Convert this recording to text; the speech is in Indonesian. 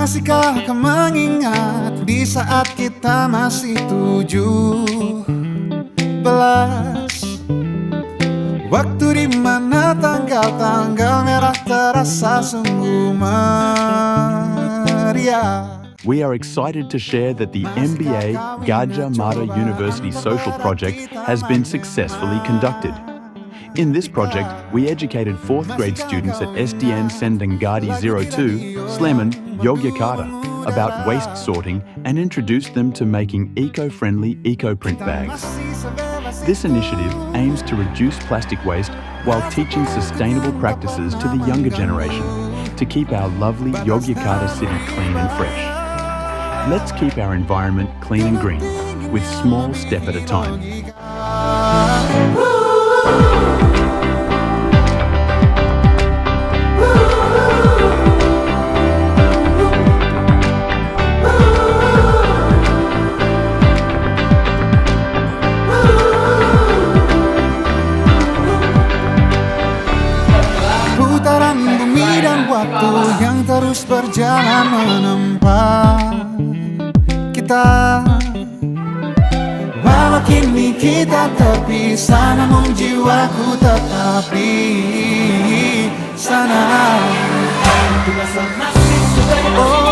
Masihkah kau mengingat di saat kita masih 17? Waktu di mana tanggal-tanggal merah terasa sungguh meriah. We are excited to share that the MBA Gajah Mada University Social Project has been successfully conducted. In this project, we educated 4th grade students at SDN Sendangadi 02, Sleman, Yogyakarta, about waste sorting and introduced them to making eco-friendly Ecoprint Bags. This initiative aims to reduce plastic waste while teaching sustainable practices to the younger generation to keep our lovely Yogyakarta city clean and fresh. Let's keep our environment clean and green, with small step at a time. Putaran bumi dan waktu yang terus berjalan menempa kita. Walau kini kita terpisah, namun jiwaku tetap di sana. Oh.